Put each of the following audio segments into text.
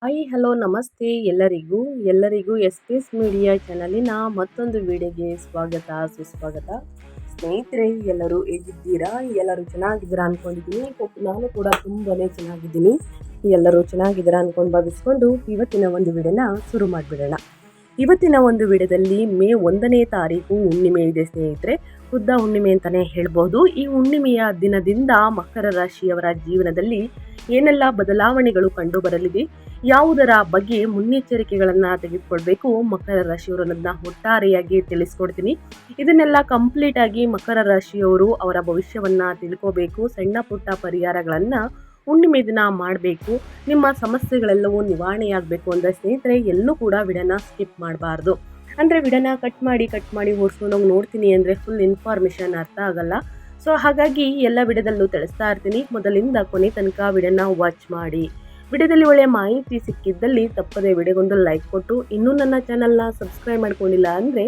Hi hello ನಮಸ್ತೆ ಎಲ್ಲರಿಗೂ S P S media ಚಾನಲಿನ ಮತ್ತೊಂದು ವಿಡಿಯೋಗೆ ಸ್ವಾಗತ ಸುಸ್ವಾಗತ. ಸ್ನೇಹಿತರೆ, ಎಲ್ಲರೂ ಹೇಗಿದ್ದೀರಾ? ಎಲ್ಲರೂ ಚೆನ್ನಾಗಿದ್ದೀರಾ ಅಂದ್ಕೊಂಡಿದ್ದೀನಿ. ನಾನು ಕೂಡ ತುಂಬಾನೇ ಚೆನ್ನಾಗಿದ್ದೀನಿ. ಎಲ್ಲರೂ ಚೆನ್ನಾಗಿದ್ದೀರಾ ಅಂದ್ಕೊಂಡು ಭಾವಿಸ್ಕೊಂಡು ಇವತ್ತಿನ ಒಂದು ವಿಡಿಯೋನ ಶುರು ಮಾಡಿಬಿಡೋಣ. ಇವತ್ತಿನ ಒಂದು ವಿಡಿಯೋದಲ್ಲಿ ಮೇ 1ನೇ ತಾರೀಕು ಹುಣ್ಣಿಮೆ ಇದೆ ಸ್ನೇಹಿತರೆ. ಬುದ್ಧ ಹುಣ್ಣಿಮೆ ಅಂತಲೇ ಹೇಳ್ಬೋದು. ಈ ಹುಣ್ಣಿಮೆಯ ದಿನದಿಂದ ಮಕರ ರಾಶಿಯವರ ಜೀವನದಲ್ಲಿ ಏನೆಲ್ಲ ಬದಲಾವಣೆಗಳು ಕಂಡು ಬರಲಿದೆ, ಯಾವುದರ ಬಗ್ಗೆ ಮುನ್ನೆಚ್ಚರಿಕೆಗಳನ್ನು ತೆಗೆದುಕೊಳ್ಬೇಕು ಮಕರ ರಾಶಿಯವರನ್ನ ಒಟ್ಟಾರೆಯಾಗಿ ತಿಳಿಸ್ಕೊಡ್ತೀನಿ. ಇದನ್ನೆಲ್ಲ ಕಂಪ್ಲೀಟ್ ಆಗಿ ಮಕರ ರಾಶಿಯವರು ಅವರ ಭವಿಷ್ಯವನ್ನ ತಿಳ್ಕೋಬೇಕು. ಸಣ್ಣ ಪುಟ್ಟ ಪರಿಹಾರಗಳನ್ನು ಹುಣ್ಣಿಮೆ ದಿನ ಮಾಡಬೇಕು. ನಿಮ್ಮ ಸಮಸ್ಯೆಗಳೆಲ್ಲವೂ ನಿವಾರಣೆಯಾಗಬೇಕು ಅಂದರೆ ಸ್ನೇಹಿತರೆ ಎಲ್ಲೂ ಕೂಡ ವಿಡಿಯೋನ ಸ್ಕಿಪ್ ಮಾಡಬಾರ್ದು. ಅಂದರೆ ವಿಡಿಯೋನ ಕಟ್ ಮಾಡಿ ಓಡಿಸ್ಕೊಂಡು ನೋಡ್ತೀನಿ ಅಂದರೆ ಫುಲ್ ಇನ್ಫಾರ್ಮೇಷನ್ ಅರ್ಥ ಆಗಲ್ಲ. ಸೊ ಹಾಗಾಗಿ ಎಲ್ಲ ವಿಡಿಯೋದಲ್ಲೂ ತಿಳಿಸ್ತಾ ಇರ್ತೀನಿ. ಮೊದಲಿಂದ ಕೊನೆ ತನಕ ವಿಡಿಯೋನ ವಾಚ್ ಮಾಡಿ. ವಿಡಿಯೋದಲ್ಲಿ ಒಳ್ಳೆಯ ಮಾಹಿತಿ ಸಿಕ್ಕಿದ್ದಲ್ಲಿ ತಪ್ಪದೆ ವಿಡಿಯೋಗೊಂದು ಲೈಕ್ ಕೊಟ್ಟು, ಇನ್ನೂ ನನ್ನ ಚಾನಲ್ನ ಸಬ್ಸ್ಕ್ರೈಬ್ ಮಾಡ್ಕೊಂಡಿಲ್ಲ ಅಂದರೆ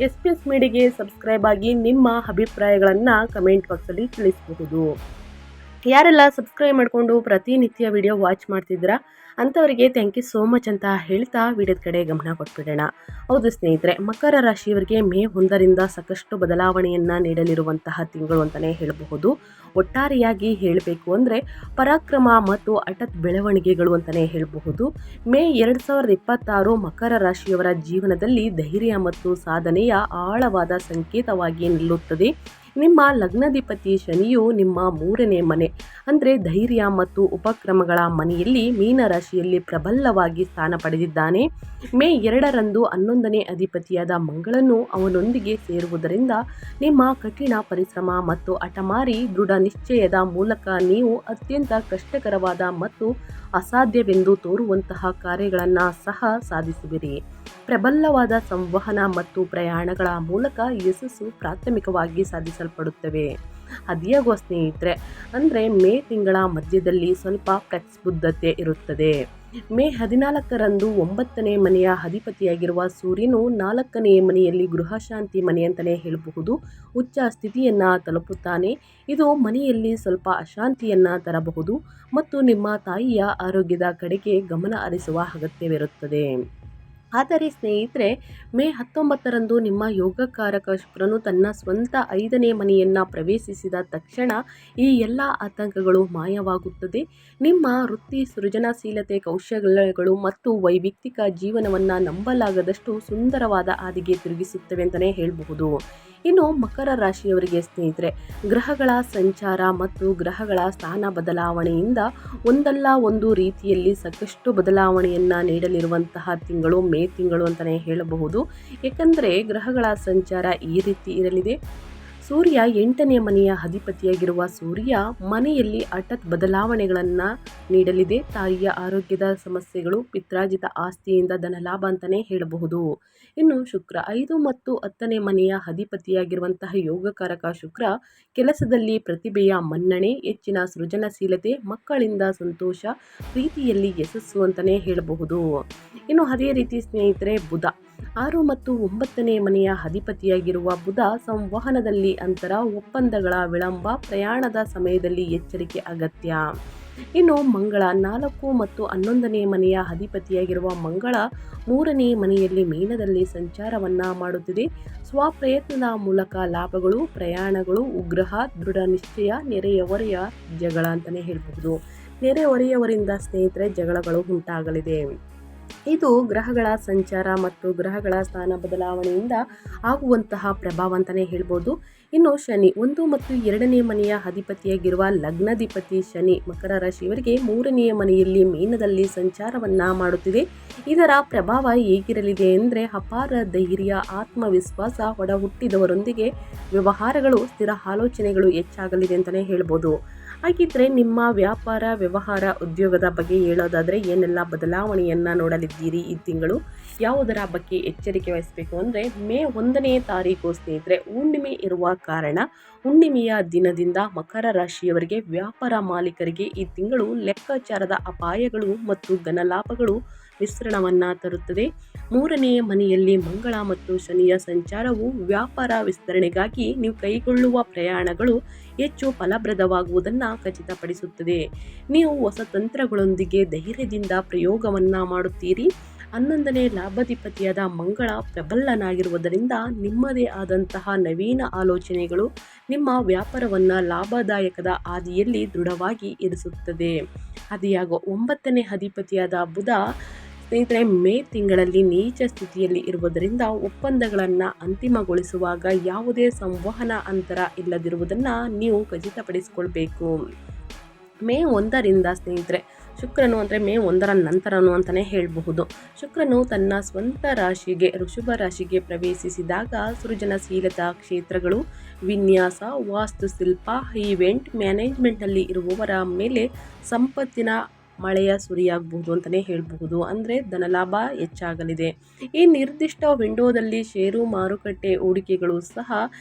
ಎಸ್ ಪಿ ಎಸ್ ಮೀಡಿಯಾಗೆ ಸಬ್ಸ್ಕ್ರೈಬ್ ಆಗಿ ನಿಮ್ಮ ಅಭಿಪ್ರಾಯಗಳನ್ನು ಕಮೆಂಟ್ ಬಾಕ್ಸಲ್ಲಿ ತಿಳಿಸಬಹುದು. ಯಾರೆಲ್ಲ ಸಬ್ಸ್ಕ್ರೈಬ್ ಮಾಡಿಕೊಂಡು ಪ್ರತಿನಿತ್ಯ ವಿಡಿಯೋ ವಾಚ್ ಮಾಡ್ತಿದ್ದೀರಾ ಅಂಥವರಿಗೆ ಥ್ಯಾಂಕ್ ಯು ಸೋ ಮಚ್ ಅಂತ ಹೇಳ್ತಾ ವಿಡಿಯೋದ ಕಡೆ ಗಮನ ಕೊಟ್ಬಿಡೋಣ. ಹೌದು ಸ್ನೇಹಿತರೆ, ಮಕರ ರಾಶಿಯವರಿಗೆ ಮೇ 1ರಿಂದ ಸಾಕಷ್ಟು ಬದಲಾವಣೆಯನ್ನು ನೀಡಲಿರುವಂತಹ ತಿಂಗಳು ಅಂತಲೇ ಹೇಳಬಹುದು. ಒಟ್ಟಾರೆಯಾಗಿ ಹೇಳಬೇಕು ಅಂದರೆ ಪರಾಕ್ರಮ ಮತ್ತು ಹಠಾತ್ ಬೆಳವಣಿಗೆಗಳು ಅಂತಲೇ ಹೇಳಬಹುದು. ಮೇ 2026 ಮಕರ ರಾಶಿಯವರ ಜೀವನದಲ್ಲಿ ಧೈರ್ಯ ಮತ್ತು ಸಾಧನೆಯ ಆಳವಾದ ಸಂಕೇತವಾಗಿ ನಿಲ್ಲುತ್ತದೆ. ನಿಮ್ಮ ಲಗ್ನಾಧಿಪತಿ ಶನಿಯು ನಿಮ್ಮ 3ನೇ ಮನೆ ಅಂದರೆ ಧೈರ್ಯ ಮತ್ತು ಉಪಕ್ರಮಗಳ ಮನೆಯಲ್ಲಿ ಮೀನರಾಶಿಯಲ್ಲಿ ಪ್ರಬಲವಾಗಿ ಸ್ಥಾನ ಪಡೆದಿದ್ದಾನೆ. ಮೇ 2ರಂದು 11ನೇ ಅಧಿಪತಿಯಾದ ಮಂಗಳನು ಅವನೊಂದಿಗೆ ಸೇರುವುದರಿಂದ ನಿಮ್ಮ ಕಠಿಣ ಪರಿಶ್ರಮ ಮತ್ತು ಹಠಮಾರಿ ದೃಢ ನಿಶ್ಚಯದ ಮೂಲಕ ನೀವು ಅತ್ಯಂತ ಕಷ್ಟಕರವಾದ ಮತ್ತು ಅಸಾಧ್ಯವೆಂದು ತೋರುವಂತಹ ಕಾರ್ಯಗಳನ್ನು ಸಹ ಸಾಧಿಸುವಿರಿ. ಪ್ರಬಲವಾದ ಸಂವಹನ ಮತ್ತು ಪ್ರಯಾಣಗಳ ಮೂಲಕ ಯಶಸ್ಸು ಪ್ರಾಥಮಿಕವಾಗಿ ಸಾಧಿಸಲ್ಪಡುತ್ತವೆ. ಅದ್ಯಾಗೋ ಸ್ನೇಹಿತರೆ, ಅಂದರೆ ಮೇ ತಿಂಗಳ ಮಧ್ಯದಲ್ಲಿ ಸ್ವಲ್ಪ ಪ್ರಕ್ಷುಬ್ಧತೆ ಇರುತ್ತದೆ. ಮೇ 14ರಂದು 9ನೇ ಮನೆಯ ಅಧಿಪತಿಯಾಗಿರುವ ಸೂರ್ಯನು 4ನೇ ಮನೆಯಲ್ಲಿ ಗೃಹಶಾಂತಿ ಮನೆ ಅಂತಲೇ ಹೇಳಬಹುದು ಉಚ್ಚ ಸ್ಥಿತಿಯನ್ನು ತಲುಪುತ್ತಾನೆ. ಇದು ಮನೆಯಲ್ಲಿ ಸ್ವಲ್ಪ ಅಶಾಂತಿಯನ್ನು ತರಬಹುದು ಮತ್ತು ನಿಮ್ಮ ತಾಯಿಯ ಆರೋಗ್ಯದ ಕಡೆಗೆ ಗಮನ ಹರಿಸುವ ಅಗತ್ಯವಿರುತ್ತದೆ. ಆದರೆ ಸ್ನೇಹಿತರೆ, ಮೇ 19ರಂದು ನಿಮ್ಮ ಯೋಗಕಾರಕ ಶುಕ್ರನು ತನ್ನ ಸ್ವಂತ 5ನೇ ಮನೆಯನ್ನು ಪ್ರವೇಶಿಸಿದ ತಕ್ಷಣ ಈ ಎಲ್ಲ ಆತಂಕಗಳು ಮಾಯವಾಗುತ್ತದೆ. ನಿಮ್ಮ ವೃತ್ತಿ, ಸೃಜನಶೀಲತೆ, ಕೌಶಲ್ಯಗಳು ಮತ್ತು ವೈಯಕ್ತಿಕ ಜೀವನವನ್ನು ನಂಬಲಾಗದಷ್ಟು ಸುಂದರವಾದ ಹಾದಿಗೆ ತಿರುಗಿಸುತ್ತವೆ ಅಂತಲೇ ಹೇಳಬಹುದು. ಇನ್ನು ಮಕರ ರಾಶಿಯವರಿಗೆ ಸ್ನೇಹಿತರೆ, ಗ್ರಹಗಳ ಸಂಚಾರ ಮತ್ತು ಗ್ರಹಗಳ ಸ್ಥಾನ ಬದಲಾವಣೆಯಿಂದ ಒಂದಲ್ಲ ಒಂದು ರೀತಿಯಲ್ಲಿ ಸಾಕಷ್ಟು ಬದಲಾವಣೆಯನ್ನು ನೀಡಲಿರುವಂತಹ ತಿಂಗಳು ಮೇ ತಿಂಗಳು ಅಂತಲೇ ಹೇಳಬಹುದು. ಏಕೆಂದರೆ ಗ್ರಹಗಳ ಸಂಚಾರ ಈ ರೀತಿ ಇರಲಿದೆ. ಸೂರ್ಯ 8ನೇ ಮನೆಯ ಅಧಿಪತಿಯಾಗಿರುವ ಸೂರ್ಯ ಮನೆಯಲ್ಲಿ ಹಠಾತ್ ಬದಲಾವಣೆಗಳನ್ನು ನೀಡಲಿದೆ. ತಾಯಿಯ ಆರೋಗ್ಯದ ಸಮಸ್ಯೆಗಳು, ಪಿತ್ರಾರ್ಜಿತ ಆಸ್ತಿಯಿಂದ ಧನಲಾಭ ಅಂತಲೇ ಹೇಳಬಹುದು. ಇನ್ನು ಶುಕ್ರ 5 ಮತ್ತು 10ನೇ ಮನೆಯ ಅಧಿಪತಿಯಾಗಿರುವಂತಹ ಯೋಗಕಾರಕ ಶುಕ್ರ ಕೆಲಸದಲ್ಲಿ ಪ್ರತಿಭೆಯ ಮನ್ನಣೆ, ಹೆಚ್ಚಿನ ಸೃಜನಶೀಲತೆ, ಮಕ್ಕಳಿಂದ ಸಂತೋಷ, ಪ್ರೀತಿಯಲ್ಲಿ ಯಶಸ್ಸು ಅಂತಲೇ ಹೇಳಬಹುದು. ಇನ್ನು ಅದೇ ರೀತಿ ಸ್ನೇಹಿತರೆ, ಬುಧ 6 ಮತ್ತು 9ನೇ ಮನೆಯ ಅಧಿಪತಿಯಾಗಿರುವ ಬುಧ ಸಂವಹನದಲ್ಲಿ ಅಂತರ, ಒಪ್ಪಂದಗಳ ವಿಳಂಬ, ಪ್ರಯಾಣದ ಸಮಯದಲ್ಲಿ ಎಚ್ಚರಿಕೆ ಅಗತ್ಯ. ಇನ್ನು ಮಂಗಳ 4 ಮತ್ತು 11ನೇ ಮನೆಯ ಅಧಿಪತಿಯಾಗಿರುವ ಮಂಗಳ 3ನೇ ಮನೆಯಲ್ಲಿ ಮೀನದಲ್ಲಿ ಸಂಚಾರವನ್ನು ಮಾಡುತ್ತಿದೆ. ಸ್ವಪ್ರಯತ್ನದ ಮೂಲಕ ಲಾಭಗಳು, ಪ್ರಯಾಣಗಳು, ಉಗ್ರಹ, ದೃಢ ನಿಶ್ಚಯ, ನೆರೆಹೊರೆಯ ಜಗಳ ಅಂತಲೇ ಹೇಳಬಹುದು. ನೆರೆಹೊರೆಯವರಿಂದ ಸ್ನೇಹಿತರೆ ಜಗಳಗಳು ಉಂಟಾಗಲಿದೆ. ಇದು ಗ್ರಹಗಳ ಸಂಚಾರ ಮತ್ತು ಗ್ರಹಗಳ ಸ್ಥಾನ ಬದಲಾವಣೆಯಿಂದ ಆಗುವಂತಹ ಪ್ರಭಾವ ಅಂತಲೇ ಹೇಳ್ಬೋದು. ಇನ್ನು ಶನಿ 1 ಮತ್ತು 2ನೇ ಮನೆಯ ಅಧಿಪತಿಯಾಗಿರುವ ಲಗ್ನಾಧಿಪತಿ ಶನಿ ಮಕರ ರಾಶಿಯವರಿಗೆ 3ನೇ ಮನೆಯಲ್ಲಿ ಮೀನದಲ್ಲಿ ಸಂಚಾರವನ್ನು ಮಾಡುತ್ತಿದೆ. ಇದರ ಪ್ರಭಾವ ಹೇಗಿರಲಿದೆ ಅಂದರೆ ಅಪಾರ ಧೈರ್ಯ, ಆತ್ಮವಿಶ್ವಾಸ, ಒಡ ಹುಟ್ಟಿದವರೊಂದಿಗೆ ವ್ಯವಹಾರಗಳು, ಸ್ಥಿರ ಆಲೋಚನೆಗಳು ಹೆಚ್ಚಾಗಲಿದೆ ಅಂತಲೇ ಹೇಳ್ಬೋದು. ಹಾಗಿದ್ರೆ ನಿಮ್ಮ ವ್ಯಾಪಾರ, ವ್ಯವಹಾರ, ಉದ್ಯೋಗದ ಬಗ್ಗೆ ಹೇಳೋದಾದರೆ ಏನೆಲ್ಲ ಬದಲಾವಣೆಯನ್ನು ನೋಡಲಿದ್ದೀರಿ ಈ ತಿಂಗಳು, ಯಾವುದರ ಬಗ್ಗೆ ಎಚ್ಚರಿಕೆ ವಹಿಸಬೇಕು ಅಂದರೆ ಮೇ 1ನೇ ತಾರೀಕು ಸ್ನೇಹಿತರೆ ಹುಣ್ಣಿಮೆ ಇರುವ ಕಾರಣ ಹುಣ್ಣಿಮೆಯ ದಿನದಿಂದ ಮಕರ ರಾಶಿಯವರಿಗೆ, ವ್ಯಾಪಾರ ಮಾಲೀಕರಿಗೆ ಈ ತಿಂಗಳು ಲೆಕ್ಕಾಚಾರದ ಅಪಾಯಗಳು ಮತ್ತು ಧನಲಾಭಗಳು ಮಿಶ್ರಣವನ್ನು ತರುತ್ತದೆ. 3ನೇ ಮನೆಯಲ್ಲಿ ಮಂಗಳ ಮತ್ತು ಶನಿಯ ಸಂಚಾರವು ವ್ಯಾಪಾರ ವಿಸ್ತರಣೆಗಾಗಿ ನೀವು ಕೈಗೊಳ್ಳುವ ಪ್ರಯಾಣಗಳು ಹೆಚ್ಚು ಫಲಪ್ರದವಾಗುವುದನ್ನು ಖಚಿತಪಡಿಸುತ್ತದೆ. ನೀವು ಹೊಸ ತಂತ್ರಗಳೊಂದಿಗೆ ಧೈರ್ಯದಿಂದ ಪ್ರಯೋಗವನ್ನು ಮಾಡುತ್ತೀರಿ. 11ನೇ ಲಾಭಾಧಿಪತಿಯಾದ ಮಂಗಳ ಪ್ರಬಲನಾಗಿರುವುದರಿಂದ ನಿಮ್ಮದೇ ಆದಂತಹ ನವೀನ ಆಲೋಚನೆಗಳು ನಿಮ್ಮ ವ್ಯಾಪಾರವನ್ನು ಲಾಭದಾಯಕದ ಹಾದಿಯಲ್ಲಿ ದೃಢವಾಗಿ ಇರಿಸುತ್ತದೆ. ಆದಿಯಾಗೋ 9ನೇ ಅಧಿಪತಿಯಾದ ಬುಧ ಸ್ನೇಹಿತರೆ ಮೇ ತಿಂಗಳಲ್ಲಿ ನೀಚ ಸ್ಥಿತಿಯಲ್ಲಿ ಇರುವುದರಿಂದ ಒಪ್ಪಂದಗಳನ್ನು ಅಂತಿಮಗೊಳಿಸುವಾಗ ಯಾವುದೇ ಸಂವಹನ ಅಂತರ ಇಲ್ಲದಿರುವುದನ್ನು ನೀವು ಖಚಿತಪಡಿಸಿಕೊಳ್ಬೇಕು. ಮೇ 1ರಿಂದ ಸ್ನೇಹಿತರೆ ಶುಕ್ರನು ಅಂದರೆ ಮೇ 1ರ ನಂತರನು ಅಂತಲೇ ಹೇಳಬಹುದು. ಶುಕ್ರನು ತನ್ನ ಸ್ವಂತ ರಾಶಿಗೆ ವೃಷಭ ರಾಶಿಗೆ ಪ್ರವೇಶಿಸಿದಾಗ ಸೃಜನಶೀಲತಾ ಕ್ಷೇತ್ರಗಳು, ವಿನ್ಯಾಸ, ವಾಸ್ತುಶಿಲ್ಪ, ಈವೆಂಟ್ ಮ್ಯಾನೇಜ್ಮೆಂಟ್ನಲ್ಲಿ ಇರುವವರ ಮೇಲೆ ಸಂಪತ್ತಿನ ಮಳೆಯ ಸುರಿಯಾಗಬಹುದು ಅಂತಲೇ ಹೇಳಬಹುದು. ಅಂದರೆ ಧನಲಾಭ ಹೆಚ್ಚಾಗಲಿದೆ. ಈ ನಿರ್ದಿಷ್ಟ ವಿಂಡೋದಲ್ಲಿ ಷೇರು ಮಾರುಕಟ್ಟೆ ಹೂಡಿಕೆಗಳು ಸಹ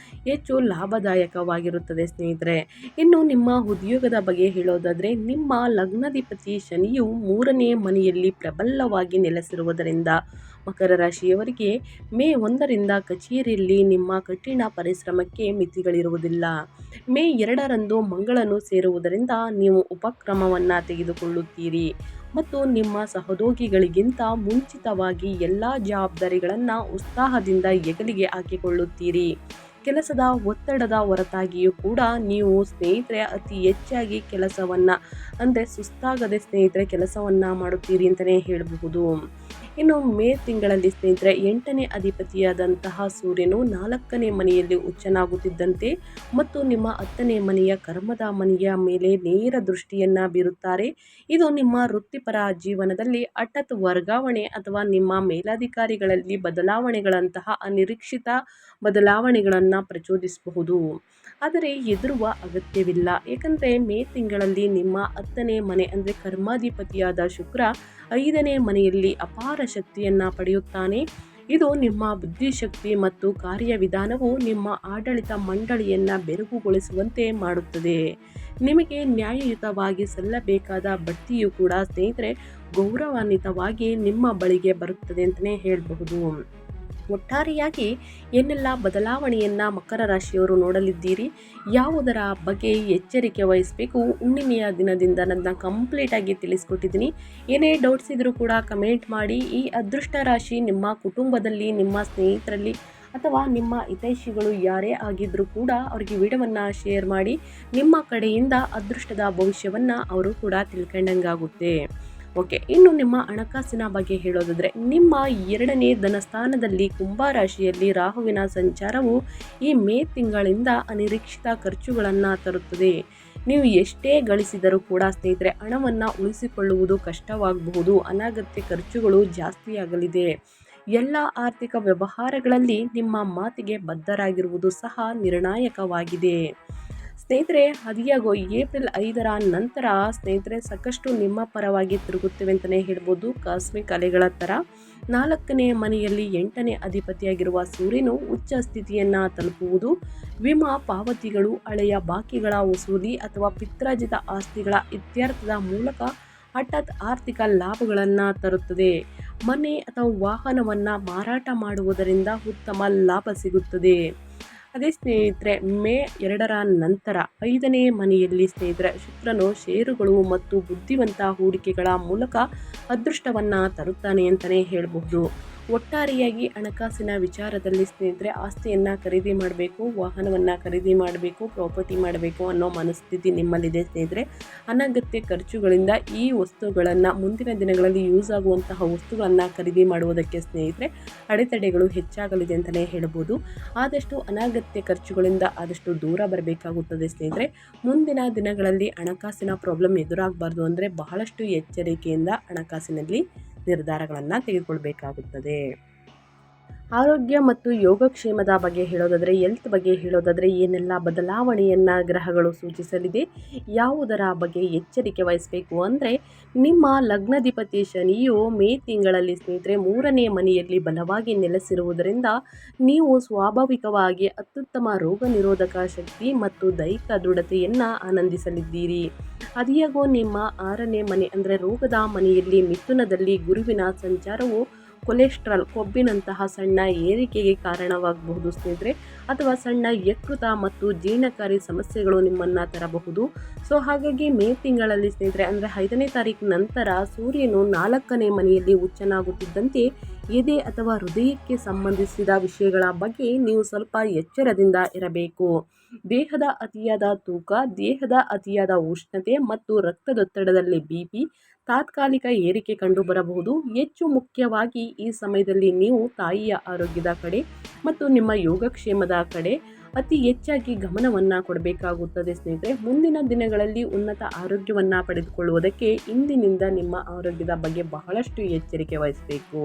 ಹೆಚ್ಚು ಲಾಭದಾಯಕವಾಗಿರುತ್ತದೆ ಸ್ನೇಹಿತರೆ. ಇನ್ನು ನಿಮ್ಮ ಉದ್ಯೋಗದ ಬಗ್ಗೆ ಹೇಳೋದಾದರೆ ನಿಮ್ಮ ಲಗ್ನಾಧಿಪತಿ ಶನಿಯು 3ನೇ ಮನೆಯಲ್ಲಿ ಪ್ರಬಲವಾಗಿ ನೆಲೆಸಿರುವುದರಿಂದ ಮಕರ ರಾಶಿಯವರಿಗೆ ಮೇ 1ರಿಂದ ಕಚೇರಿಯಲ್ಲಿ ನಿಮ್ಮ ಕಠಿಣ ಪರಿಶ್ರಮಕ್ಕೆ ಮಿತಿಗಳಿರುವುದಿಲ್ಲ. ಮೇ 2ರಂದು ಮಂಗಳನು ಸೇರುವುದರಿಂದ ನೀವು ಉಪಕ್ರಮವನ್ನು ತೆಗೆದುಕೊಳ್ಳುತ್ತೀರಿ ಮತ್ತು ನಿಮ್ಮ ಸಹೋದ್ಯೋಗಿಗಳಿಗಿಂತ ಮುಂಚಿತವಾಗಿ ಎಲ್ಲ ಜವಾಬ್ದಾರಿಗಳನ್ನು ಉತ್ಸಾಹದಿಂದ ಹೆಗಲಿಗೆ ಹಾಕಿಕೊಳ್ಳುತ್ತೀರಿ. ಕೆಲಸದ ಒತ್ತಡದ ಹೊರತಾಗಿಯೂ ಕೂಡ ನೀವು ಸ್ನೇಹಿತರೆ ಅತಿ ಹೆಚ್ಚಾಗಿ ಕೆಲಸವನ್ನು ಅಂದರೆ ಸುಸ್ತಾಗದೆ ಸ್ನೇಹಿತರೆ ಕೆಲಸವನ್ನು ಮಾಡುತ್ತೀರಿ ಅಂತಲೇ ಹೇಳಬಹುದು. ಇನ್ನು ಮೇ ತಿಂಗಳಲ್ಲಿ ಸ್ನೇಹಿತರೆ 8ನೇ ಅಧಿಪತಿಯಾದಂತಹ ಸೂರ್ಯನು 4ನೇ ಮನೆಯಲ್ಲಿ ಉಚ್ಚನಾಗುತ್ತಿದ್ದಂತೆ ಮತ್ತು ನಿಮ್ಮ 10ನೇ ಮನೆಯ ಕರ್ಮದ ಮನೆಯ ಮೇಲೆ ನೇರ ದೃಷ್ಟಿಯನ್ನು ಬೀರುತ್ತಾರೆ. ಇದು ನಿಮ್ಮ ವೃತ್ತಿಪರ ಜೀವನದಲ್ಲಿ ಹಠಾತ್ ವರ್ಗಾವಣೆ ಅಥವಾ ನಿಮ್ಮ ಮೇಲಧಿಕಾರಿಗಳಲ್ಲಿ ಬದಲಾವಣೆಗಳಂತಹ ಅನಿರೀಕ್ಷಿತ ಬದಲಾವಣೆಗಳನ್ನು ಪ್ರಚೋದಿಸಬಹುದು. ಆದರೆ ಹೆದರುವ ಅಗತ್ಯವಿಲ್ಲ. ಏಕೆಂದರೆ ಮೇ ತಿಂಗಳಲ್ಲಿ ನಿಮ್ಮ 10ನೇ ಮನೆ ಅಂದರೆ ಕರ್ಮಾಧಿಪತಿಯಾದ ಶುಕ್ರ 5ನೇ ಮನೆಯಲ್ಲಿ ಅಪಾರ ಶಕ್ತಿಯನ್ನು ಪಡೆಯುತ್ತಾನೆ. ಇದು ನಿಮ್ಮ ಬುದ್ಧಿಶಕ್ತಿ ಮತ್ತು ಕಾರ್ಯವಿಧಾನವು ನಿಮ್ಮ ಆಡಳಿತ ಮಂಡಳಿಯನ್ನು ಬೆರಗುಗೊಳಿಸುವಂತೆ ಮಾಡುತ್ತದೆ. ನಿಮಗೆ ನ್ಯಾಯಯುತವಾಗಿ ಸಲ್ಲಬೇಕಾದ ಬಡ್ತಿಯು ಕೂಡ ಸ್ನೇಹಿತರೆ ಗೌರವಾನ್ವಿತವಾಗಿ ನಿಮ್ಮ ಬಳಿಗೆ ಬರುತ್ತದೆ ಅಂತಲೇ ಹೇಳಬಹುದು. ಒಟ್ಟಾರೆಯಾಗಿ ಏನೆಲ್ಲ ಬದಲಾವಣೆಯನ್ನು ಮಕರ ರಾಶಿಯವರು ನೋಡಲಿದ್ದೀರಿ, ಯಾವುದರ ಬಗ್ಗೆ ಎಚ್ಚರಿಕೆ ವಹಿಸಬೇಕು, ಹುಣ್ಣಿಮೆಯ ದಿನದಿಂದ ನನ್ನ ಕಂಪ್ಲೀಟಾಗಿ ತಿಳಿಸ್ಕೊಟ್ಟಿದ್ದೀನಿ. ಏನೇ ಡೌಟ್ಸ್ ಇದ್ದರೂ ಕೂಡ ಕಮೆಂಟ್ ಮಾಡಿ. ಈ ಅದೃಷ್ಟ ರಾಶಿ ನಿಮ್ಮ ಕುಟುಂಬದಲ್ಲಿ, ನಿಮ್ಮ ಸ್ನೇಹಿತರಲ್ಲಿ ಅಥವಾ ನಿಮ್ಮ ಹಿತೈಷಿಗಳು ಯಾರೇ ಆಗಿದ್ದರೂ ಕೂಡ ಅವರಿಗೆ ವಿಡಿಯೋವನ್ನು ಶೇರ್ ಮಾಡಿ. ನಿಮ್ಮ ಕಡೆಯಿಂದ ಅದೃಷ್ಟದ ಭವಿಷ್ಯವನ್ನು ಅವರು ಕೂಡ ತಿಳ್ಕೊಂಡಂಗಾಗುತ್ತೆ. ಓಕೆ, ಇನ್ನು ನಿಮ್ಮ ಹಣಕಾಸಿನ ಬಗ್ಗೆ ಹೇಳೋದಾದರೆ ನಿಮ್ಮ 2ನೇ ಧನಸ್ಥಾನದಲ್ಲಿ ಕುಂಭ ರಾಶಿಯಲ್ಲಿ ರಾಹುವಿನ ಸಂಚಾರವು ಈ ಮೇ ತಿಂಗಳಿಂದ ಅನಿರೀಕ್ಷಿತ ಖರ್ಚುಗಳನ್ನು ತರುತ್ತದೆ. ನೀವು ಎಷ್ಟೇ ಗಳಿಸಿದರೂ ಕೂಡ ಸ್ನೇಹಿತರೆ ಹಣವನ್ನು ಉಳಿಸಿಕೊಳ್ಳುವುದು ಕಷ್ಟವಾಗಬಹುದು. ಅನಗತ್ಯ ಖರ್ಚುಗಳು ಜಾಸ್ತಿಯಾಗಲಿದೆ. ಎಲ್ಲ ಆರ್ಥಿಕ ವ್ಯವಹಾರಗಳಲ್ಲಿ ನಿಮ್ಮ ಮಾತಿಗೆ ಬದ್ಧರಾಗಿರುವುದು ಸಹ ನಿರ್ಣಾಯಕವಾಗಿದೆ. ಸ್ನೇಹಿತರೆ ಆದಿಯಾಗೋ ಏಪ್ರಿಲ್ 5ರ ನಂತರ ಸ್ನೇಹಿತರೆ ಸಾಕಷ್ಟು ನಿಮ್ಮ ಪರವಾಗಿ ತಿರುಗುತ್ತವೆ ಅಂತಲೇ ಹೇಳ್ಬೋದು. ಕಾಸ್ಮಿಕ್ ಅಲೆಗಳ ಥರ 4ನೇ ಮನೆಯಲ್ಲಿ 8ನೇ ಅಧಿಪತಿಯಾಗಿರುವ ಸೂರ್ಯನು ಉಚ್ಚ ಸ್ಥಿತಿಯನ್ನು ತಲುಪುವುದು ವಿಮಾ ಪಾವತಿಗಳು, ಹಳೆಯ ಬಾಕಿಗಳ ವಸೂಲಿ ಅಥವಾ ಪಿತ್ರಾರ್ಜಿತ ಆಸ್ತಿಗಳ ಇತ್ಯರ್ಥದ ಮೂಲಕ ಹಠಾತ್ ಆರ್ಥಿಕ ಲಾಭಗಳನ್ನು ತರುತ್ತದೆ. ಮನೆ ಅಥವಾ ವಾಹನವನ್ನು ಮಾರಾಟ ಮಾಡುವುದರಿಂದ ಉತ್ತಮ ಲಾಭ ಸಿಗುತ್ತದೆ. ಅದೇ ಸ್ನೇಹಿತರೆ ಮೇ 2ರ ನಂತರ 5ನೇ ಮನೆಯಲ್ಲಿ ಸ್ನೇಹಿತರೆ ಶುಕ್ರನು ಷೇರುಗಳು ಮತ್ತು ಬುದ್ಧಿವಂತ ಹೂಡಿಕೆಗಳ ಮೂಲಕ ಅದೃಷ್ಟವನ್ನು ತರುತ್ತಾನೆ ಅಂತಲೇ ಹೇಳಬಹುದು. ಒಟ್ಟಾರೆಯಾಗಿ ಹಣಕಾಸಿನ ವಿಚಾರದಲ್ಲಿ ಸ್ನೇಹಿತರೆ ಆಸ್ತಿಯನ್ನು ಖರೀದಿ ಮಾಡಬೇಕು, ವಾಹನವನ್ನು ಖರೀದಿ ಮಾಡಬೇಕು, ಪ್ರಾಪರ್ಟಿ ಮಾಡಬೇಕು ಅನ್ನೋ ಮನಸ್ಥಿತಿ ನಿಮ್ಮಲ್ಲಿದೆ ಸ್ನೇಹಿತರೆ. ಅನಗತ್ಯ ಖರ್ಚುಗಳಿಂದ ಈ ವಸ್ತುಗಳನ್ನು ಮುಂದಿನ ದಿನಗಳಲ್ಲಿ ಯೂಸ್ ಆಗುವಂತಹ ವಸ್ತುಗಳನ್ನು ಖರೀದಿ ಮಾಡುವುದಕ್ಕೆ ಸ್ನೇಹಿತರೆ ಅಡೆತಡೆಗಳು ಹೆಚ್ಚಾಗಲಿದೆ ಅಂತಲೇ ಹೇಳ್ಬೋದು. ಆದಷ್ಟು ಅನಗತ್ಯ ಖರ್ಚುಗಳಿಂದ ಆದಷ್ಟು ದೂರ ಬರಬೇಕಾಗುತ್ತದೆ ಸ್ನೇಹಿತರೆ. ಮುಂದಿನ ದಿನಗಳಲ್ಲಿ ಹಣಕಾಸಿನ ಪ್ರಾಬ್ಲಮ್ ಎದುರಾಗಬಾರ್ದು ಅಂದರೆ ಬಹಳಷ್ಟು ಎಚ್ಚರಿಕೆಯಿಂದ ಹಣಕಾಸಿನಲ್ಲಿ ನಿರ್ಧಾರಗಳನ್ನು ತೆಗೆದುಕೊಳ್ಬೇಕಾಗುತ್ತದೆ. ಆರೋಗ್ಯ ಮತ್ತು ಯೋಗಕ್ಷೇಮದ ಬಗ್ಗೆ ಹೇಳೋದಾದರೆ, ಹೆಲ್ತ್ ಬಗ್ಗೆ ಹೇಳೋದಾದರೆ ಏನೆಲ್ಲ ಬದಲಾವಣೆಯನ್ನು ಗ್ರಹಗಳು ಸೂಚಿಸಲಿದೆ, ಯಾವುದರ ಬಗ್ಗೆ ಎಚ್ಚರಿಕೆ ವಹಿಸಬೇಕು ಅಂದರೆ, ನಿಮ್ಮ ಲಗ್ನಾಧಿಪತಿ ಶನಿಯು ಮೇ ತಿಂಗಳಲ್ಲಿ ಸ್ನೇಹಿತರೆ 3ನೇ ಮನೆಯಲ್ಲಿ ಬಲವಾಗಿ ನೆಲೆಸಿರುವುದರಿಂದ ನೀವು ಸ್ವಾಭಾವಿಕವಾಗಿ ಅತ್ಯುತ್ತಮ ರೋಗ ನಿರೋಧಕ ಶಕ್ತಿ ಮತ್ತು ದೈಹಿಕ ದೃಢತೆಯನ್ನು ಆನಂದಿಸಲಿದ್ದೀರಿ. ಅದಿಯಾಗೋ ನಿಮ್ಮ 6ನೇ ಮನೆ ಅಂದರೆ ರೋಗದ ಮನೆಯಲ್ಲಿ ಮಿಥುನದಲ್ಲಿ ಗುರುವಿನ ಸಂಚಾರವು ಕೊಲೆಸ್ಟ್ರಾಲ್ ಕೊಬ್ಬಿನಂತಹ ಸಣ್ಣ ಏರಿಕೆಗೆ ಕಾರಣವಾಗಬಹುದು ಸ್ನೇಹಿತರೆ, ಅಥವಾ ಸಣ್ಣ ಯಕೃತ ಮತ್ತು ಜೀರ್ಣಕಾರಿ ಸಮಸ್ಯೆಗಳು ನಿಮ್ಮನ್ನು ತರಬಹುದು. ಸೊ ಹಾಗಾಗಿ ಮೇ ತಿಂಗಳಲ್ಲಿ ಸ್ನೇಹಿತರೆ ಅಂದರೆ 5ನೇ ತಾರೀಕು ನಂತರ ಸೂರ್ಯನು 4ನೇ ಮನೆಯಲ್ಲಿ ಉಚ್ಚನಾಗುತ್ತಿದ್ದಂತೆ ಎದೆ ಅಥವಾ ಹೃದಯಕ್ಕೆ ಸಂಬಂಧಿಸಿದ ವಿಷಯಗಳ ಬಗ್ಗೆ ನೀವು ಸ್ವಲ್ಪ ಎಚ್ಚರದಿಂದ ಇರಬೇಕು. ದೇಹದ ಅತಿಯಾದ ತೂಕ, ದೇಹದ ಅತಿಯಾದ ಉಷ್ಣತೆ ಮತ್ತು ರಕ್ತದೊತ್ತಡದಲ್ಲಿ BP ತಾತ್ಕಾಲಿಕ ಏರಿಕೆ ಕಂಡುಬರಬಹುದು. ಹೆಚ್ಚು ಮುಖ್ಯವಾಗಿ ಈ ಸಮಯದಲ್ಲಿ ನೀವು ತಾಯಿಯ ಆರೋಗ್ಯದ ಕಡೆ ಮತ್ತು ನಿಮ್ಮ ಯೋಗಕ್ಷೇಮದ ಕಡೆ ಅತಿ ಹೆಚ್ಚಾಗಿ ಗಮನವನ್ನು ಕೊಡಬೇಕಾಗುತ್ತದೆ ಸ್ನೇಹಿತರೆ. ಮುಂದಿನ ದಿನಗಳಲ್ಲಿ ಉನ್ನತ ಆರೋಗ್ಯವನ್ನು ಪಡೆದುಕೊಳ್ಳುವುದಕ್ಕೆ ಇಂದಿನಿಂದ ನಿಮ್ಮ ಆರೋಗ್ಯದ ಬಗ್ಗೆ ಬಹಳಷ್ಟು ಎಚ್ಚರಿಕೆ ವಹಿಸಬೇಕು.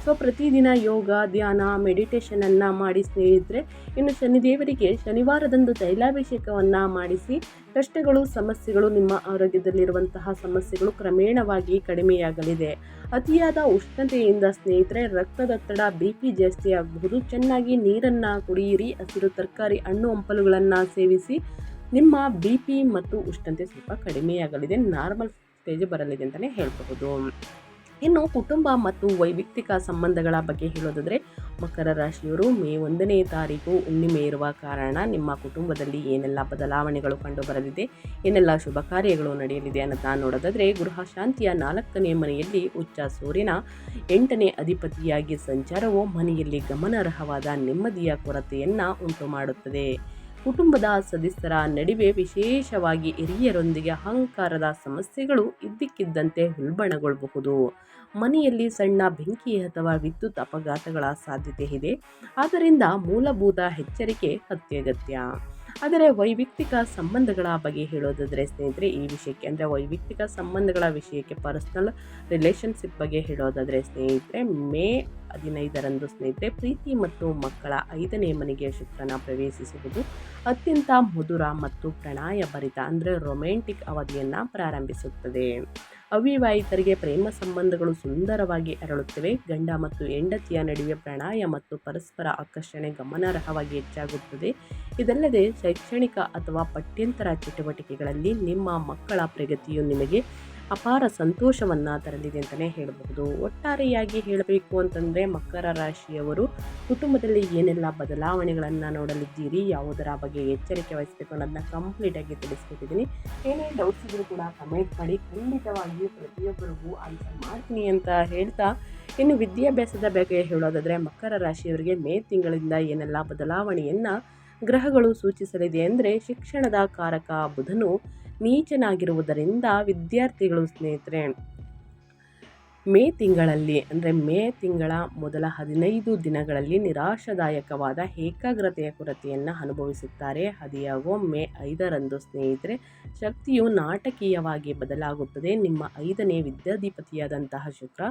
ಸೊ ಪ್ರತಿದಿನ ಯೋಗ, ಧ್ಯಾನ, ಮೆಡಿಟೇಷನನ್ನು ಮಾಡಿ ಸ್ನೇಹಿತರೆ. ಇನ್ನು ಶನಿದೇವರಿಗೆ ಶನಿವಾರದಂದು ತೈಲಾಭಿಷೇಕವನ್ನು ಮಾಡಿಸಿ ಕಷ್ಟಗಳು, ಸಮಸ್ಯೆಗಳು, ನಿಮ್ಮ ಆರೋಗ್ಯದಲ್ಲಿರುವಂತಹ ಸಮಸ್ಯೆಗಳು ಕ್ರಮೇಣವಾಗಿ ಕಡಿಮೆಯಾಗಲಿದೆ. ಅತಿಯಾದ ಉಷ್ಣತೆಯಿಂದ ಸ್ನೇಹಿತರೆ ರಕ್ತದೊತ್ತಡ, BP ಜಾಸ್ತಿ ಆಗಬಹುದು. ಚೆನ್ನಾಗಿ ನೀರನ್ನು ಕುಡಿಯಿರಿ, ಹಸಿರು ತರಕಾರಿ, ಹಣ್ಣು ಹಂಪಲುಗಳನ್ನು ಸೇವಿಸಿ. ನಿಮ್ಮ BP ಮತ್ತು ಉಷ್ಣತೆ ಸ್ವಲ್ಪ ಕಡಿಮೆಯಾಗಲಿದೆ, ನಾರ್ಮಲ್ ಸ್ಟೇಜ್ ಬರಲಿದೆ ಅಂತಲೇ ಹೇಳಬಹುದು. ಇನ್ನು ಕುಟುಂಬ ಮತ್ತು ವೈಯಕ್ತಿಕ ಸಂಬಂಧಗಳ ಬಗ್ಗೆ ಹೇಳೋದಾದರೆ, ಮಕರ ರಾಶಿಯವರು ಮೇ 1ನೇ ತಾರೀಕು ಹುಣ್ಣಿಮೆ ಇರುವ ಕಾರಣ ನಿಮ್ಮ ಕುಟುಂಬದಲ್ಲಿ ಏನೆಲ್ಲ ಬದಲಾವಣೆಗಳು ಕಂಡು ಬರಲಿದೆ, ಏನೆಲ್ಲ ಶುಭ ಕಾರ್ಯಗಳು ನಡೆಯಲಿದೆ ಅನ್ನೋದನ್ನ ನೋಡೋದಾದರೆ, ಗೃಹ ಶಾಂತಿಯ 4ನೇ ಮನೆಯಲ್ಲಿ ಉಚ್ಚ ಸೂರ್ಯನ 8ನೇ ಅಧಿಪತಿಯಾಗಿ ಸಂಚಾರವು ಮನೆಯಲ್ಲಿ ಗಮನಾರ್ಹವಾದ ನೆಮ್ಮದಿಯ ಕೊರತೆಯನ್ನು ಉಂಟು ಮಾಡುತ್ತದೆ. ಕುಟುಂಬದ ಸದಸ್ಯರ ನಡುವೆ ವಿಶೇಷವಾಗಿ ಹಿರಿಯರೊಂದಿಗೆ ಅಹಂಕಾರದ ಸಮಸ್ಯೆಗಳು ಇದ್ದಕ್ಕಿದ್ದಂತೆ ಉಲ್ಬಣಗೊಳ್ಳಬಹುದು. ಮನೆಯಲ್ಲಿ ಸಣ್ಣ ಬೆಂಕಿ ಅಥವಾ ವಿದ್ಯುತ್ ಅಪಘಾತಗಳ ಸಾಧ್ಯತೆ ಇದೆ, ಆದ್ದರಿಂದ ಮೂಲಭೂತ ಎಚ್ಚರಿಕೆ ಅತ್ಯಗತ್ಯ. ಆದರೆ ವೈಯಕ್ತಿಕ ಸಂಬಂಧಗಳ ಬಗ್ಗೆ ಹೇಳೋದಾದರೆ ಸ್ನೇಹಿತರೆ, ಈ ವಿಷಯಕ್ಕೆ ಅಂದರೆ ವೈಯಕ್ತಿಕ ಸಂಬಂಧಗಳ ವಿಷಯಕ್ಕೆ, ಪರ್ಸನಲ್ ರಿಲೇಷನ್ಶಿಪ್ ಬಗ್ಗೆ ಹೇಳೋದಾದರೆ ಸ್ನೇಹಿತರೆ, ಮೇ 15ರಂದು ಸ್ನೇಹಿತರೆ ಪ್ರೀತಿ ಮತ್ತು ಮಕ್ಕಳ 5ನೇ ಮನೆಗೆ ಶುಕ್ರನ ಪ್ರವೇಶಿಸುವುದು ಅತ್ಯಂತ ಮಧುರ ಮತ್ತು ಪ್ರಣಯಭರಿತ ಅಂದರೆ ರೊಮ್ಯಾಂಟಿಕ್ ಅವಧಿಯನ್ನು ಪ್ರಾರಂಭಿಸುತ್ತದೆ. ಅವಿವಾಹಿತರಿಗೆ ಪ್ರೇಮ ಸಂಬಂಧಗಳು ಸುಂದರವಾಗಿ ಅರಳುತ್ತವೆ. ಗಂಡ ಮತ್ತು ಹೆಂಡತಿಯ ನಡುವೆ ಪ್ರಣಯ ಮತ್ತು ಪರಸ್ಪರ ಆಕರ್ಷಣೆ ಗಮನಾರ್ಹವಾಗಿ ಹೆಚ್ಚಾಗುತ್ತದೆ. ಇದಲ್ಲದೆ ಶೈಕ್ಷಣಿಕ ಅಥವಾ ಪಠ್ಯೇತರ ಚಟುವಟಿಕೆಗಳಲ್ಲಿ ನಿಮ್ಮ ಮಕ್ಕಳ ಪ್ರಗತಿಯು ನಿಮಗೆ ಅಪಾರ ಸಂತೋಷವನ್ನು ತರಲಿದೆ ಅಂತಲೇ ಹೇಳಬಹುದು. ಒಟ್ಟಾರೆಯಾಗಿ ಹೇಳಬೇಕು ಅಂತಂದರೆ, ಮಕರ ರಾಶಿಯವರು ಕುಟುಂಬದಲ್ಲಿ ಏನೆಲ್ಲ ಬದಲಾವಣೆಗಳನ್ನು ನೋಡಲಿದ್ದೀರಿ, ಯಾವುದರ ಬಗ್ಗೆ ಎಚ್ಚರಿಕೆ ವಹಿಸಬೇಕು ಅನ್ನೋದನ್ನ ಕಂಪ್ಲೀಟಾಗಿ ತಿಳಿಸ್ಕೊಟ್ಟಿದ್ದೀನಿ. ಏನೇ ಡೌಟ್ಸ್ ಇದ್ರೂ ಕೂಡ ಕಮೆಂಟ್ ಮಾಡಿ, ಖಂಡಿತವಾಗಿಯೂ ಪ್ರತಿಯೊಬ್ಬರಿಗೂ ಆನ್ಸರ್ ಮಾಡ್ತೀನಿ ಅಂತ ಹೇಳ್ತಾ, ಇನ್ನು ವಿದ್ಯಾಭ್ಯಾಸದ ಬಗ್ಗೆ ಹೇಳೋದಾದರೆ, ಮಕರ ರಾಶಿಯವರಿಗೆ ಮೇ ತಿಂಗಳಿಂದ ಏನೆಲ್ಲ ಬದಲಾವಣೆಯನ್ನು ಗ್ರಹಗಳು ಸೂಚಿಸಲಿದೆ ಅಂದರೆ, ಶಿಕ್ಷಣದ ಕಾರಕ ಬುಧನು ನೀಚನಾಗಿರುವುದರಿಂದ ವಿದ್ಯಾರ್ಥಿಗಳು ಸ್ನೇಹಿತರೆ ಮೇ ತಿಂಗಳಲ್ಲಿ ಅಂದರೆ ಮೇ ತಿಂಗಳ ಮೊದಲ 15 ದಿನಗಳಲ್ಲಿ ನಿರಾಶಾದಾಯಕವಾದ ಏಕಾಗ್ರತೆಯ ಕೊರತೆಯನ್ನು ಅನುಭವಿಸುತ್ತಾರೆ. ಅದಿಯಾಗೋ ಮೇ 5ರಂದು ಸ್ನೇಹಿತರೆ ಶಕ್ತಿಯು ನಾಟಕೀಯವಾಗಿ ಬದಲಾಗುತ್ತದೆ. ನಿಮ್ಮ 5ನೇ ವಿದ್ಯಾಧಿಪತಿಯಾದಂತಹ ಶುಕ್ರ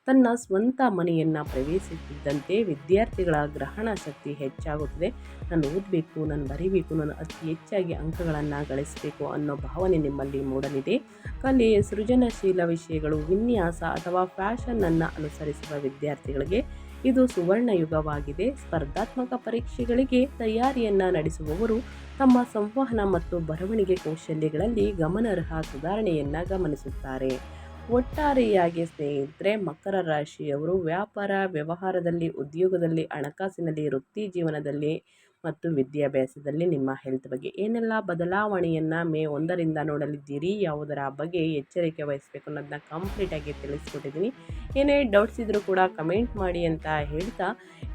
ತನ್ನ ಸ್ವಂತ ಮನೆಯನ್ನು ಪ್ರವೇಶಿಸುತ್ತಿದ್ದಂತೆ ವಿದ್ಯಾರ್ಥಿಗಳ ಗ್ರಹಣ ಶಕ್ತಿ ಹೆಚ್ಚಾಗುತ್ತದೆ. ನಾನು ಓದಬೇಕು, ನಾನು ಬರೀಬೇಕು, ನಾನು ಅತಿ ಹೆಚ್ಚಾಗಿ ಅಂಕಗಳನ್ನು ಗಳಿಸಬೇಕು ಅನ್ನೋ ಭಾವನೆ ನಿಮ್ಮಲ್ಲಿ ಮೂಡಲಿದೆ. ಕಲೆ, ಸೃಜನಶೀಲ ವಿಷಯಗಳು, ವಿನ್ಯಾಸ ಅಥವಾ ಫ್ಯಾಷನನ್ನು ಅನುಸರಿಸುವ ವಿದ್ಯಾರ್ಥಿಗಳಿಗೆ ಇದು ಸುವರ್ಣ ಯುಗವಾಗಿದೆ. ಸ್ಪರ್ಧಾತ್ಮಕ ಪರೀಕ್ಷೆಗಳಿಗೆ ತಯಾರಿಯನ್ನು ನಡೆಸುವವರು ತಮ್ಮ ಸಂವಹನ ಮತ್ತು ಬರವಣಿಗೆ ಕೌಶಲ್ಯಗಳಲ್ಲಿ ಗಮನಾರ್ಹ ಸುಧಾರಣೆಯನ್ನು ಗಮನಿಸುತ್ತಾರೆ. ಒಟ್ಟಾರೆಯಾಗಿ ಸ್ನೇಹಿತರೆ, ಮಕರ ರಾಶಿಯವರು ವ್ಯಾಪಾರ, ವ್ಯವಹಾರದಲ್ಲಿ, ಉದ್ಯೋಗದಲ್ಲಿ, ಹಣಕಾಸಿನಲ್ಲಿ, ವೃತ್ತಿ ಜೀವನದಲ್ಲಿ ಮತ್ತು ವಿದ್ಯಾಭ್ಯಾಸದಲ್ಲಿ ನಿಮ್ಮ ಹೆಲ್ತ್ ಬಗ್ಗೆ ಏನೆಲ್ಲ ಬದಲಾವಣೆಯನ್ನು ಮೇ 1ರಿಂದ ನೋಡಲಿದ್ದೀರಿ, ಯಾವುದರ ಬಗ್ಗೆ ಎಚ್ಚರಿಕೆ ವಹಿಸಬೇಕು ಅನ್ನೋದನ್ನ ಕಂಪ್ಲೀಟಾಗಿ ತಿಳಿಸ್ಕೊಟ್ಟಿದ್ದೀನಿ. ಏನೇ ಡೌಟ್ಸ್ ಇದ್ದರೂ ಕೂಡ ಕಮೆಂಟ್ ಮಾಡಿ ಅಂತ ಹೇಳ್ತಾ,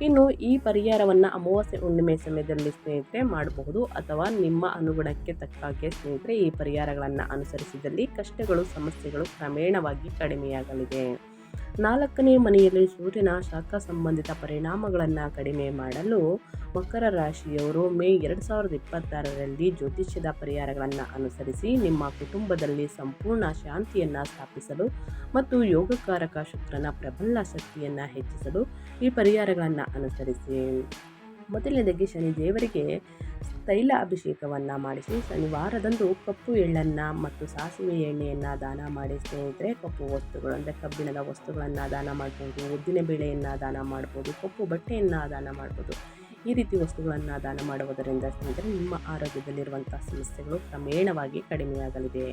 ಇನ್ನು ಈ ಪರಿಹಾರವನ್ನು ಅಮಾವಾಸ್ಯೆ ಹುಣ್ಣಿಮೆ ಸಮಯದಲ್ಲಿ ಸ್ನೇಹಿತರೆ ಮಾಡಬಹುದು, ಅಥವಾ ನಿಮ್ಮ ಅನುಗುಣಕ್ಕೆ ತಕ್ಕಾಗೆ ಸ್ನೇಹಿತರೆ ಈ ಪರಿಹಾರಗಳನ್ನು ಅನುಸರಿಸಿದಲ್ಲಿ ಕಷ್ಟಗಳು, ಸಮಸ್ಯೆಗಳು ಕ್ರಮೇಣವಾಗಿ ಕಡಿಮೆಯಾಗಲಿದೆ. 4ನೇ ಮನೆಯಲ್ಲಿ ಸೂರ್ಯನ ಶಾಖ ಸಂಬಂಧಿತ ಪರಿಣಾಮಗಳನ್ನು ಕಡಿಮೆ ಮಾಡಲು ಮಕರ ರಾಶಿಯವರು ಮೇ 2026ರಲ್ಲಿ ಜ್ಯೋತಿಷ್ಯದ ಪರಿಹಾರಗಳನ್ನು ಅನುಸರಿಸಿ ನಿಮ್ಮ ಕುಟುಂಬದಲ್ಲಿ ಸಂಪೂರ್ಣ ಶಾಂತಿಯನ್ನು ಸ್ಥಾಪಿಸಲು ಮತ್ತು ಯೋಗಕಾರಕ ಶುಕ್ರನ ಪ್ರಬಲ ಶಕ್ತಿಯನ್ನು ಹೆಚ್ಚಿಸಲು ಈ ಪರಿಹಾರಗಳನ್ನು ಅನುಸರಿಸಿ. ಮೊದಲನೇದಾಗಿ ಶನಿ ದೇವರಿಗೆ ತೈಲ ಅಭಿಷೇಕವನ್ನು ಮಾಡಿಸಿ ಶನಿವಾರದಂದು ಕಪ್ಪು ಎಳ್ಳನ್ನು ಮತ್ತು ಸಾಸಿವೆ ಎಣ್ಣೆಯನ್ನು ದಾನ ಮಾಡಿ ಸ್ನೇಹಿತರೆ. ಕಪ್ಪು ವಸ್ತುಗಳು ಅಂದರೆ ಕಬ್ಬಿಣದ ವಸ್ತುಗಳನ್ನು ದಾನ ಮಾಡ್ಬೋದು, ಉದ್ದಿನ ಬೇಳೆಯನ್ನು ದಾನ ಮಾಡ್ಬೋದು, ಕಪ್ಪು ಬಟ್ಟೆಯನ್ನು ದಾನ ಮಾಡ್ಬೋದು. ಈ ರೀತಿ ವಸ್ತುಗಳನ್ನು ದಾನ ಮಾಡುವುದರಿಂದ ಸ್ನೇಹಿತರೆ ನಿಮ್ಮ ಆರೋಗ್ಯದಲ್ಲಿರುವಂಥ ಸಮಸ್ಯೆಗಳು ಕ್ರಮೇಣವಾಗಿ ಕಡಿಮೆಯಾಗಲಿದೆ.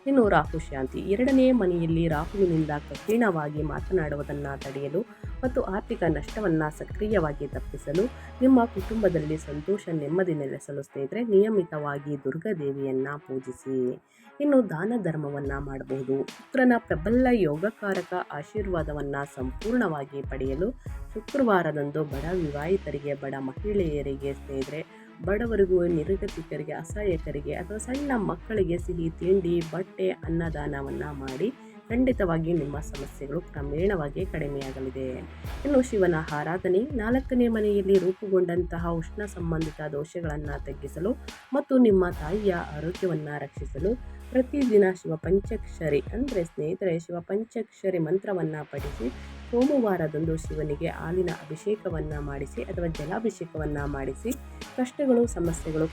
ಇನ್ನು ರಾಹು ಶಾಂತಿ. 2ನೇ ಮನೆಯಲ್ಲಿ ರಾಹುವಿನಿಂದ ಕಠಿಣವಾಗಿ ಮಾತನಾಡುವುದನ್ನು ತಡೆಯಲು ಮತ್ತು ಆರ್ಥಿಕ ನಷ್ಟವನ್ನು ಸಕ್ರಿಯವಾಗಿ ತಪ್ಪಿಸಲು ನಿಮ್ಮ ಕುಟುಂಬದಲ್ಲಿ ಸಂತೋಷ ನೆಮ್ಮದಿ ನೆಲೆಸಲು ಸ್ನೇಹಿತರೆ ನಿಯಮಿತವಾಗಿ ದುರ್ಗಾದೇವಿಯನ್ನು ಪೂಜಿಸಿ. ಇನ್ನು ದಾನ ಧರ್ಮವನ್ನು ಮಾಡಬಹುದು. ಶುಕ್ರನ ಪ್ರಬಲ ಯೋಗಕಾರಕ ಆಶೀರ್ವಾದವನ್ನು ಸಂಪೂರ್ಣವಾಗಿ ಪಡೆಯಲು ಶುಕ್ರವಾರದಂದು ಬಡ ವಿವಾಹಿತರಿಗೆ, ಬಡ ಮಹಿಳೆಯರಿಗೆ ಸ್ನೇಹಿತರೆ, ಬಡವರಿಗೂ, ನಿರ್ಗತಿಕರಿಗೆ, ಅಸಹಾಯಕರಿಗೆ ಅಥವಾ ಸಣ್ಣ ಮಕ್ಕಳಿಗೆ ಸಿಹಿ ತಿಂಡಿ, ಬಟ್ಟೆ, ಅನ್ನದಾನವನ್ನು ಮಾಡಿ ಖಂಡಿತವಾಗಿ ನಿಮ್ಮ ಸಮಸ್ಯೆಗಳು ಕ್ರಮೇಣವಾಗಿ ಕಡಿಮೆಯಾಗಲಿದೆ. ಇನ್ನು ಶಿವನ ಆರಾಧನೆ. 4ನೇ ಮನೆಯಲ್ಲಿ ರೂಪುಗೊಂಡಂತಹ ಉಷ್ಣ ಸಂಬಂಧಿತ ದೋಷಗಳನ್ನು ತಗ್ಗಿಸಲು ಮತ್ತು ನಿಮ್ಮ ತಾಯಿಯ ಆರೋಗ್ಯವನ್ನು ರಕ್ಷಿಸಲು ಪ್ರತಿದಿನ ಶಿವಪಂಚಾಕ್ಷರಿ ಅಂದರೆ ಸ್ನೇಹಿತರೆ ಶಿವಪಂಚಾಕ್ಷರಿ ಮಂತ್ರವನ್ನು ಪಠಿಸಿ ಸೋಮವಾರದಂದು ಶಿವನಿಗೆ ಹಾಲಿನ ಅಭಿಷೇಕವನ್ನು ಮಾಡಿಸಿ ಅಥವಾ ಜಲಾಭಿಷೇಕವನ್ನು ಮಾಡಿಸಿ ಕಷ್ಟಗಳು, ಸಮಸ್ಯೆಗಳು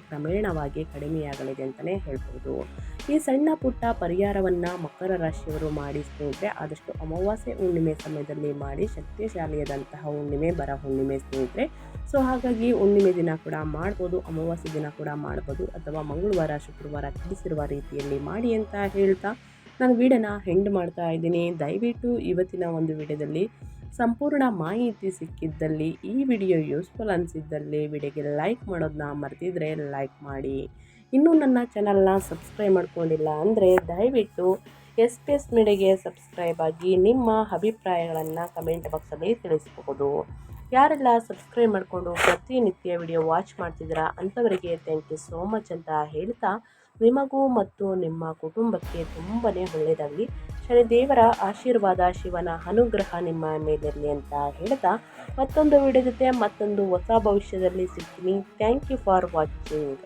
ಕ್ರಮೇಣವಾಗಿ ಕಡಿಮೆಯಾಗಲಿದೆ ಅಂತಲೇ ಹೇಳ್ಬೋದು. ಈ ಸಣ್ಣ ಪುಟ್ಟ ಪರಿಹಾರವನ್ನು ಮಕರ ರಾಶಿಯವರು ಮಾಡಿ ಸ್ನೇಹಿತರೆ ಆದಷ್ಟು ಅಮಾವಾಸ್ಯೆ ಹುಣ್ಣಿಮೆ ಸಮಯದಲ್ಲಿ ಮಾಡಿ. ಶಕ್ತಿಶಾಲಿಯಾದಂತಹ ಹುಣ್ಣಿಮೆ, ಬರ ಹುಣ್ಣಿಮೆ ಸ್ನೇಹಿತರೆ. ಸೊ ಹಾಗಾಗಿ ಹುಣ್ಣಿಮೆ ದಿನ ಕೂಡ ಮಾಡ್ಬೋದು, ಅಮಾವಾಸ್ಯೆ ದಿನ ಕೂಡ ಮಾಡ್ಬೋದು, ಅಥವಾ ಮಂಗಳವಾರ, ಶುಕ್ರವಾರ ತಿಳಿಸಿರುವ ರೀತಿಯಲ್ಲಿ ಮಾಡಿ ಅಂತ ಹೇಳ್ತಾ ನಾನು ವಿಡಿಯೋನ ಎಂಡ್ ಮಾಡ್ತಾ ಇದ್ದೀನಿ. ದಯವಿಟ್ಟು ಇವತ್ತಿನ ಒಂದು ವಿಡಿಯೋದಲ್ಲಿ ಸಂಪೂರ್ಣ ಮಾಹಿತಿ ಸಿಕ್ಕಿದ್ದಲ್ಲಿ, ಈ ವಿಡಿಯೋ ಯೂಸ್ಫುಲ್ ಅನಿಸಿದ್ದಲ್ಲಿ ವಿಡಿಯೋಗೆ ಲೈಕ್ ಮಾಡೋದನ್ನ ಮರೆತಿದ್ರೆ ಲೈಕ್ ಮಾಡಿ. ಇನ್ನೂ ನನ್ನ ಚಾನಲ್ನ ಸಬ್ಸ್ಕ್ರೈಬ್ ಮಾಡ್ಕೊಂಡಿಲ್ಲ ಅಂದರೆ ದಯವಿಟ್ಟು SPS ಮೀಡಿಯಾಗೆ ಸಬ್ಸ್ಕ್ರೈಬ್ ಆಗಿ ನಿಮ್ಮ ಅಭಿಪ್ರಾಯಗಳನ್ನು ಕಮೆಂಟ್ ಬಾಕ್ಸಲ್ಲಿ ತಿಳಿಸಬಹುದು. ಯಾರೆಲ್ಲ ಸಬ್ಸ್ಕ್ರೈಬ್ ಮಾಡಿಕೊಂಡು ಪ್ರತಿನಿತ್ಯ ವಿಡಿಯೋ ವಾಚ್ ಮಾಡ್ತಿದ್ದೀರಾ ಅಂಥವರಿಗೆ ಥ್ಯಾಂಕ್ ಯು ಸೋ ಮಚ್ ಅಂತ ಹೇಳ್ತಾ ನಿಮಗೂ ಮತ್ತು ನಿಮ್ಮ ಕುಟುಂಬಕ್ಕೆ ತುಂಬಾ ಒಳ್ಳೆಯದಾಗಲಿ, ಶನಿದೇವರ ಆಶೀರ್ವಾದ, ಶಿವನ ಅನುಗ್ರಹ ನಿಮ್ಮ ಮೇಲಿರಲಿ ಅಂತ ಹೇಳ್ತಾ ಮತ್ತೊಂದು ವಿಡಿಯೋ ಜೊತೆ ಮತ್ತೊಂದು ಹೊಸ ಭವಿಷ್ಯದಲ್ಲಿ ಸಿಗ್ತೀನಿ. Thank you for watching.